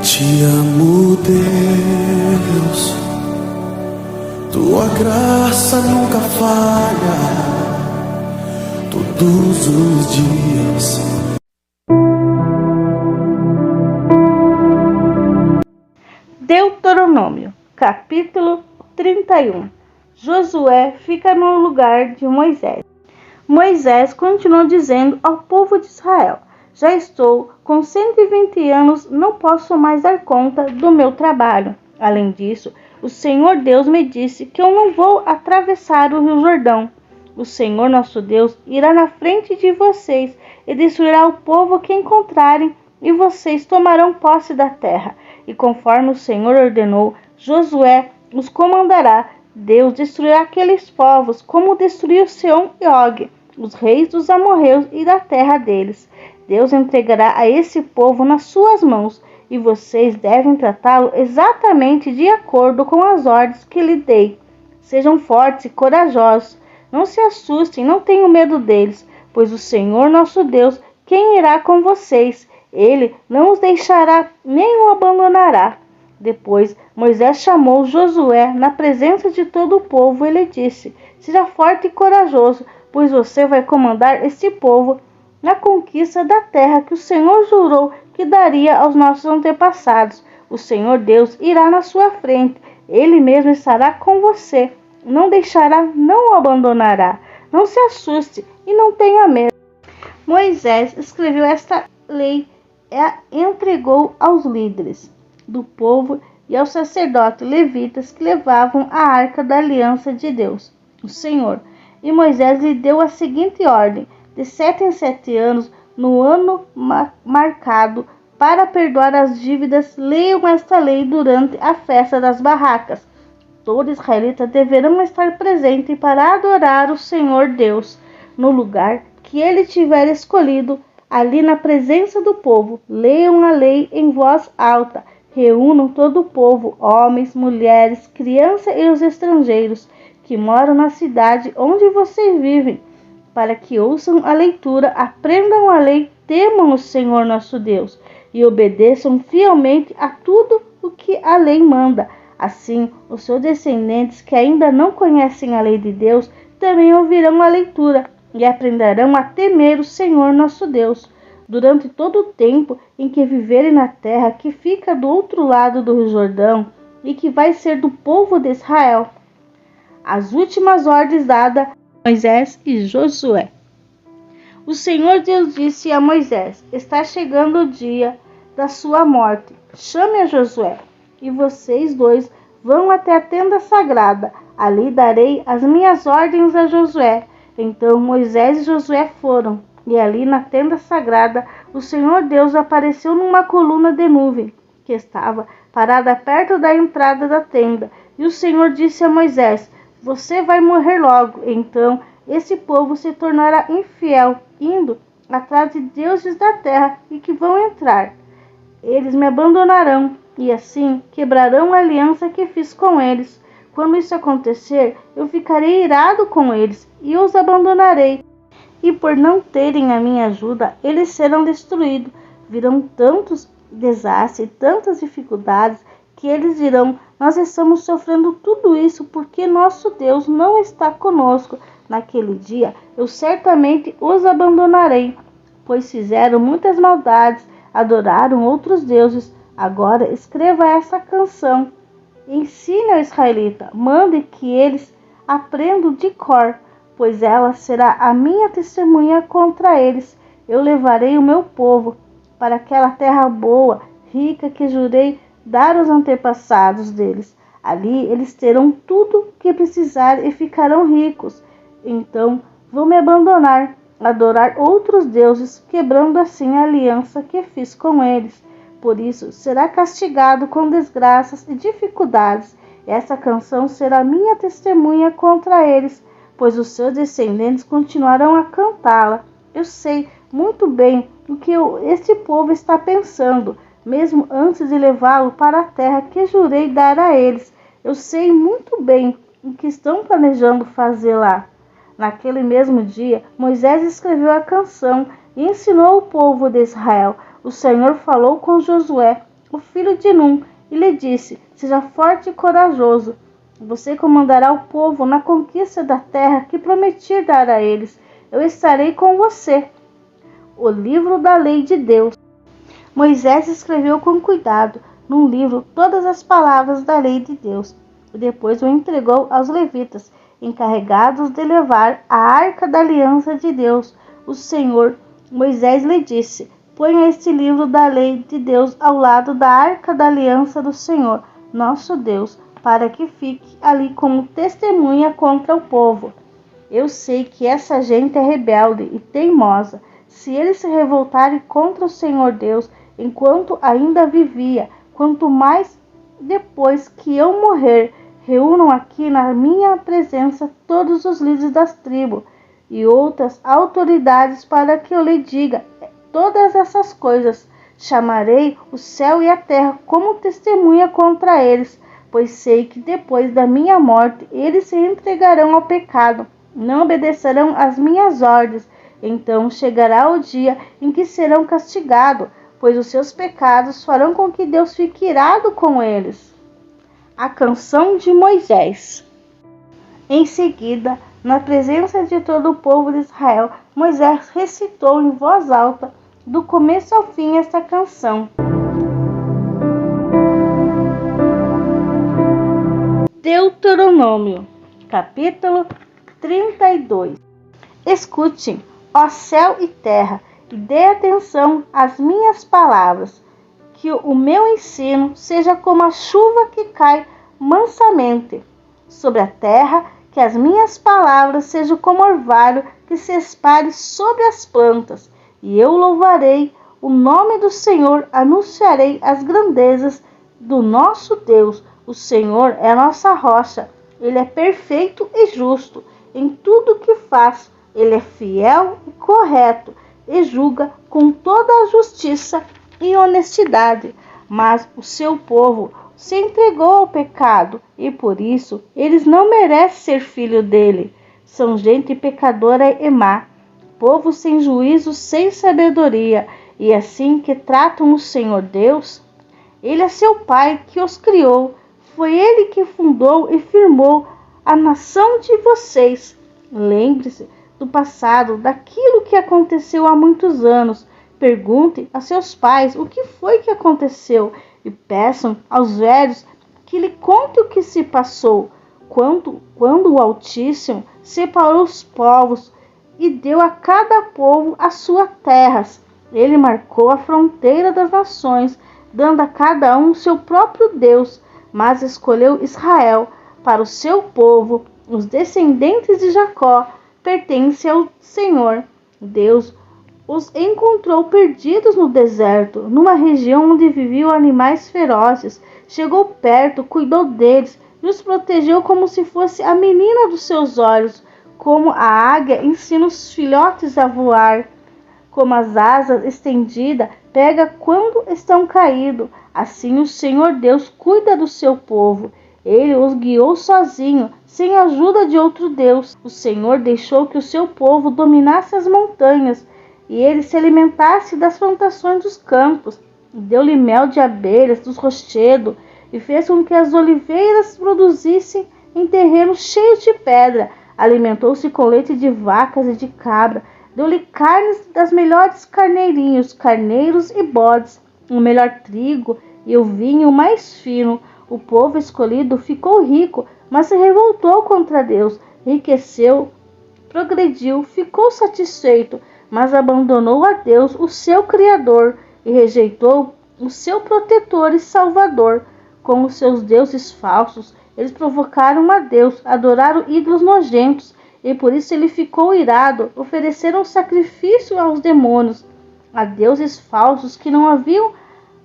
Te amo, Deus, tua graça nunca falha, todos os dias. Deuteronômio, capítulo 31. Josué fica no lugar de Moisés. Moisés continuou dizendo ao povo de Israel: já estou com 120 anos, não posso mais dar conta do meu trabalho. Além disso, o Senhor Deus me disse que eu não vou atravessar o Rio Jordão. O Senhor nosso Deus irá na frente de vocês e destruirá o povo que encontrarem, e vocês tomarão posse da terra. E conforme o Senhor ordenou, Josué os comandará. Deus destruirá aqueles povos, como destruiu Seom e Og, os reis dos amorreus e da terra deles. Deus entregará a esse povo nas suas mãos, e vocês devem tratá-lo exatamente de acordo com as ordens que lhe dei. Sejam fortes e corajosos, não se assustem, não tenham medo deles, pois o Senhor nosso Deus, quem irá com vocês, ele não os deixará nem o abandonará. Depois Moisés chamou Josué na presença de todo o povo e lhe disse: seja forte e corajoso, pois você vai comandar esse povo na conquista da terra que o Senhor jurou que daria aos nossos antepassados. O Senhor Deus irá na sua frente, ele mesmo estará com você, não deixará, não o abandonará. Não se assuste e não tenha medo. Moisés escreveu esta lei e a entregou aos líderes do povo e aos sacerdotes levitas que levavam a arca da aliança de Deus, o Senhor. E Moisés lhe deu a seguinte ordem: de 7 em 7 anos, no ano marcado para perdoar as dívidas, leiam esta lei durante a festa das barracas. Todo israelita deverão estar presente para adorar o Senhor Deus no lugar que ele tiver escolhido, ali na presença do povo. Leiam a lei em voz alta. Reúnam todo o povo, homens, mulheres, crianças e os estrangeiros que moram na cidade onde vocês vivem, para que ouçam a leitura, aprendam a lei, temam o Senhor nosso Deus e obedeçam fielmente a tudo o que a lei manda. Assim, os seus descendentes que ainda não conhecem a lei de Deus também ouvirão a leitura e aprenderão a temer o Senhor nosso Deus durante todo o tempo em que viverem na terra que fica do outro lado do Rio Jordão e que vai ser do povo de Israel. As últimas ordens dadas a Moisés e Josué. O Senhor Deus disse a Moisés: está chegando o dia da sua morte. Chame a Josué, e vocês dois vão até a tenda sagrada. Ali darei as minhas ordens a Josué. Então Moisés e Josué foram, e ali na tenda sagrada o Senhor Deus apareceu numa coluna de nuvem, que estava parada perto da entrada da tenda. E o Senhor disse a Moisés: você vai morrer logo. Então esse povo se tornará infiel, indo atrás de deuses da terra e que vão entrar. Eles me abandonarão e assim quebrarão a aliança que fiz com eles. Quando isso acontecer, eu ficarei irado com eles e os abandonarei. E por não terem a minha ajuda, eles serão destruídos. Virão tantos desastres e tantas dificuldades que eles dirão: nós estamos sofrendo tudo isso porque nosso Deus não está conosco. Naquele dia, eu certamente os abandonarei, pois fizeram muitas maldades, adoraram outros deuses. Agora escreva essa canção. Ensine ao israelita, mande que eles aprendam de cor, pois ela será a minha testemunha contra eles. Eu levarei o meu povo para aquela terra boa, rica, que jurei dar aos antepassados deles. Ali eles terão tudo o que precisar e ficarão ricos. Então vão me abandonar, adorar outros deuses, quebrando assim a aliança que fiz com eles. Por isso será castigado com desgraças e dificuldades. Essa canção será minha testemunha contra eles, pois os seus descendentes continuarão a cantá-la. Eu sei muito bem o que este povo está pensando, mesmo antes de levá-lo para a terra que jurei dar a eles. Eu sei muito bem o que estão planejando fazer lá. Naquele mesmo dia, Moisés escreveu a canção e ensinou o povo de Israel. O Senhor falou com Josué: o filho de Num, e lhe disse: seja forte e corajoso. Você comandará o povo na conquista da terra que prometi dar a eles. Eu estarei com você. O livro da lei de Deus. Moisés escreveu com cuidado num livro todas as palavras da lei de Deus e depois o entregou aos levitas, encarregados de levar a arca da aliança de Deus, o Senhor. Moisés lhe disse: ponha este livro da lei de Deus ao lado da arca da aliança do Senhor, nosso Deus, para que fique ali como testemunha contra o povo. Eu sei que essa gente é rebelde e teimosa. Se eles se revoltarem contra o Senhor Deus enquanto ainda vivia, quanto mais depois que eu morrer, reúnam aqui na minha presença todos os líderes das tribos e outras autoridades para que eu lhe diga todas essas coisas. Chamarei o céu e a terra como testemunha contra eles, pois sei que depois da minha morte eles se entregarão ao pecado, não obedecerão às minhas ordens. Então chegará o dia em que serão castigados, pois os seus pecados farão com que Deus fique irado com eles. A canção de Moisés. Em seguida, na presença de todo o povo de Israel, Moisés recitou em voz alta, do começo ao fim, esta canção. Deuteronômio, capítulo 32. Escutem, ó céu e terra, e dê atenção às minhas palavras, que o meu ensino seja como a chuva que cai mansamente sobre a terra, que as minhas palavras sejam como orvalho que se espalhe sobre as plantas. E eu louvarei o nome do Senhor, anunciarei as grandezas do nosso Deus. O Senhor é a nossa rocha, Ele é perfeito e justo em tudo o que faz. Ele é fiel e correto e julga com toda a justiça e honestidade. Mas o seu povo se entregou ao pecado e por isso eles não merecem ser filho dele. São gente pecadora e má, povo sem juízo, sem sabedoria, e assim que tratam o Senhor Deus. Ele é seu pai que os criou, foi ele que fundou e firmou a nação de vocês. Lembre-se do passado, daquilo que aconteceu há muitos anos. Pergunte a seus pais o que foi que aconteceu e peçam aos velhos que lhe contem o que se passou. Quando o Altíssimo separou os povos e deu a cada povo as suas terras, ele marcou a fronteira das nações, dando a cada um seu próprio Deus, mas escolheu Israel para o seu povo. Os descendentes de Jacó pertencem ao Senhor. Deus os encontrou perdidos no deserto, numa região onde viviam animais ferozes. Chegou perto, cuidou deles e os protegeu como se fosse a menina dos seus olhos. Como a águia ensina os filhotes a voar, como as asas estendidas pega quando estão caídos. Assim o Senhor Deus cuida do seu povo. Ele os guiou sozinho, sem a ajuda de outro Deus. O Senhor deixou que o seu povo dominasse as montanhas e ele se alimentasse das plantações dos campos. Deu-lhe mel de abelhas dos rochedos e fez com que as oliveiras produzissem em terrenos cheios de pedra. Alimentou-se com leite de vacas e de cabra. Deu-lhe carnes das melhores carneirinhos, carneiros e bodes, o melhor trigo e o vinho mais fino. O povo escolhido ficou rico, mas se revoltou contra Deus. Enriqueceu, progrediu, ficou satisfeito, mas abandonou a Deus, o seu Criador, e rejeitou o seu protetor e Salvador. Com os seus deuses falsos, eles provocaram a Deus, adoraram ídolos nojentos, e por isso ele ficou irado. Ofereceram sacrifício aos demônios, a deuses falsos que não haviam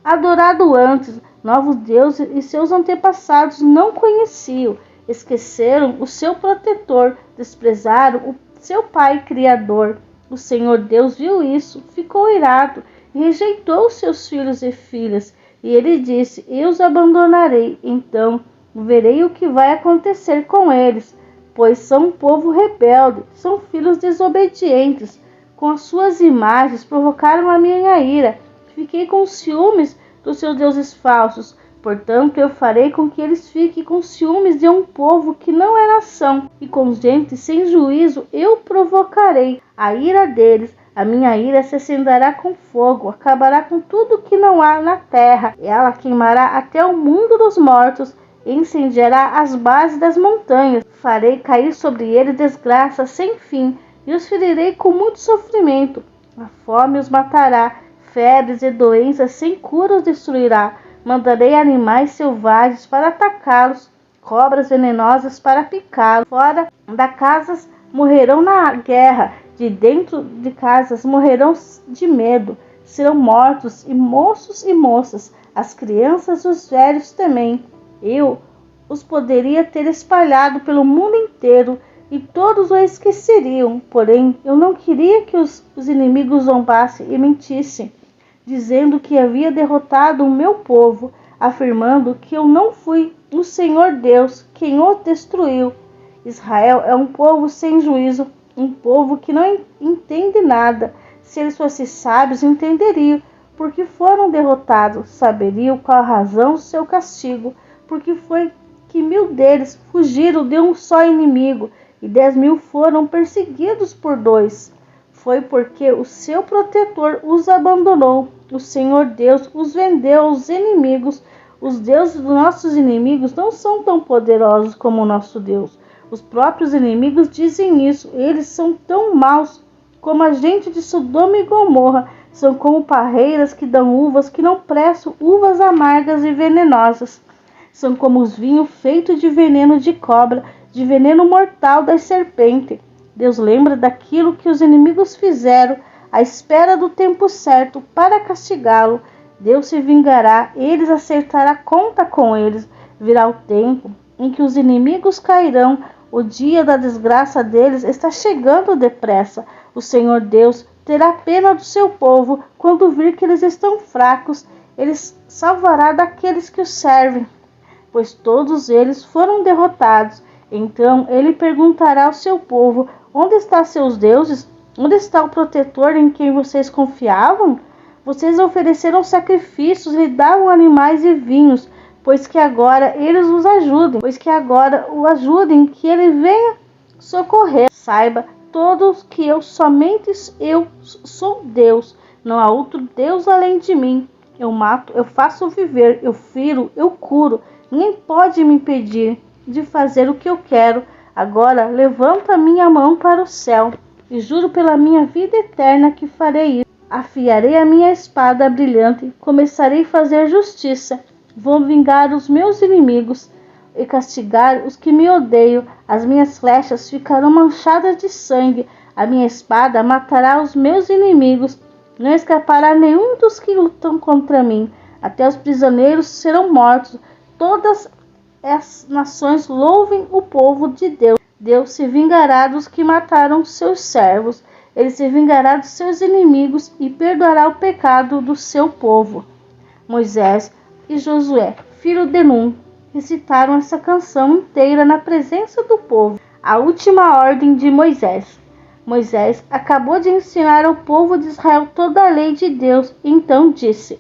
adorado antes. Novos deuses e seus antepassados não conheciam. Esqueceram o seu protetor, desprezaram o seu pai criador. O Senhor Deus viu isso, ficou irado e rejeitou seus filhos e filhas. E ele disse: eu os abandonarei, então verei o que vai acontecer com eles, pois são um povo rebelde, são filhos desobedientes. Com as suas imagens provocaram a minha ira. Fiquei com ciúmes dos seus deuses falsos. Portanto, eu farei com que eles fiquem com ciúmes de um povo que não é nação, e com gente sem juízo eu provocarei a ira deles. A minha ira se acenderá com fogo, acabará com tudo que não há na terra. Ela queimará até o mundo dos mortos, e incendiará as bases das montanhas. Farei cair sobre eles desgraça sem fim, e os ferirei com muito sofrimento. A fome os matará, febres e doenças sem cura os destruirá. Mandarei animais selvagens para atacá-los, cobras venenosas para picá-los. Fora das casas morrerão na guerra, de dentro de casas morrerão de medo. Serão mortos e moços e moças, as crianças e os velhos também. Eu os poderia ter espalhado pelo mundo inteiro, e todos o esqueceriam. Porém, eu não queria que os inimigos zombassem e mentissem, dizendo que havia derrotado o meu povo, afirmando que eu não fui o Senhor Deus quem o destruiu. Israel é um povo sem juízo, um povo que não entende nada. Se eles fossem sábios, entenderiam porque foram derrotados, saberiam qual a razão do seu castigo, porque foi que 1000 deles fugiram de um só inimigo, e 10.000 foram perseguidos por 2. Foi porque o seu protetor os abandonou. O Senhor Deus os vendeu aos inimigos. Os deuses dos nossos inimigos não são tão poderosos como o nosso Deus. Os próprios inimigos dizem isso. Eles são tão maus como a gente de Sodoma e Gomorra. São como parreiras que dão uvas que não prestam, uvas amargas e venenosas. São como os vinhos feitos de veneno de cobra, de veneno mortal das serpentes. Deus lembra daquilo que os inimigos fizeram, à espera do tempo certo para castigá-lo. Deus se vingará, eles acertará conta com eles. Virá o tempo em que os inimigos cairão. O dia da desgraça deles está chegando depressa. O Senhor Deus terá pena do seu povo quando vir que eles estão fracos. Ele salvará daqueles que o servem, pois todos eles foram derrotados. Então ele perguntará ao seu povo: onde estão seus deuses? Onde está o protetor em quem vocês confiavam? Vocês ofereceram sacrifícios, lhe davam animais e vinhos, pois que agora eles os ajudem, que ele venha socorrer. Saiba todos que somente eu sou Deus, não há outro Deus além de mim. Eu mato, eu faço viver, eu firo, eu curo. Ninguém pode me impedir de fazer o que eu quero. Agora levanta a minha mão para o céu e juro pela minha vida eterna que farei isso. Afiarei a minha espada brilhante, começarei a fazer justiça. Vou vingar os meus inimigos e castigar os que me odeiam. As minhas flechas ficarão manchadas de sangue. A minha espada matará os meus inimigos. Não escapará nenhum dos que lutam contra mim. Até os prisioneiros serão mortos. Todas as nações louvem o povo de Deus. Deus se vingará dos que mataram seus servos. Ele se vingará dos seus inimigos e perdoará o pecado do seu povo. Moisés e Josué, filho de Num, recitaram essa canção inteira na presença do povo. A última ordem de Moisés. Moisés acabou de ensinar ao povo de Israel toda a lei de Deus. Então disse: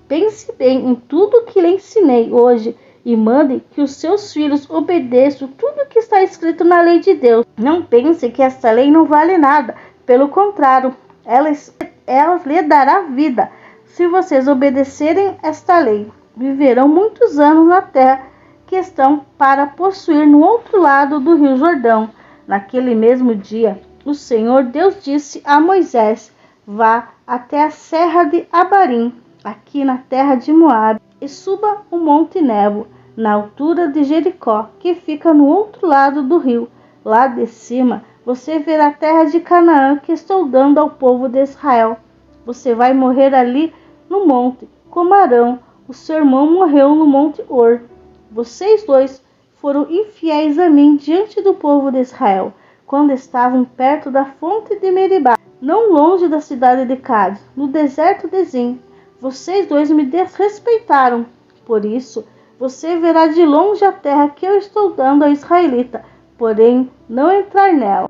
pense bem em tudo que lhe ensinei hoje e mande que os seus filhos obedeçam tudo que está escrito na lei de Deus. Não pense que esta lei não vale nada. Pelo contrário, ela lhe dará vida. Se vocês obedecerem esta lei, viverão muitos anos na terra que estão para possuir no outro lado do rio Jordão. Naquele mesmo dia, o Senhor Deus disse a Moisés: vá até a serra de Abarim, aqui na terra de Moabe, e suba o monte Nebo, na altura de Jericó, que fica no outro lado do rio. Lá de cima, você verá a terra de Canaã que estou dando ao povo de Israel. Você vai morrer ali no monte, como Arão, o seu irmão, morreu no monte Or. Vocês dois foram infiéis a mim diante do povo de Israel, quando estavam perto da fonte de Meribá, não longe da cidade de Cádiz, no deserto de Zim. Vocês dois me desrespeitaram. Por isso, você verá de longe a terra que eu estou dando ao israelita, porém não entrar nela.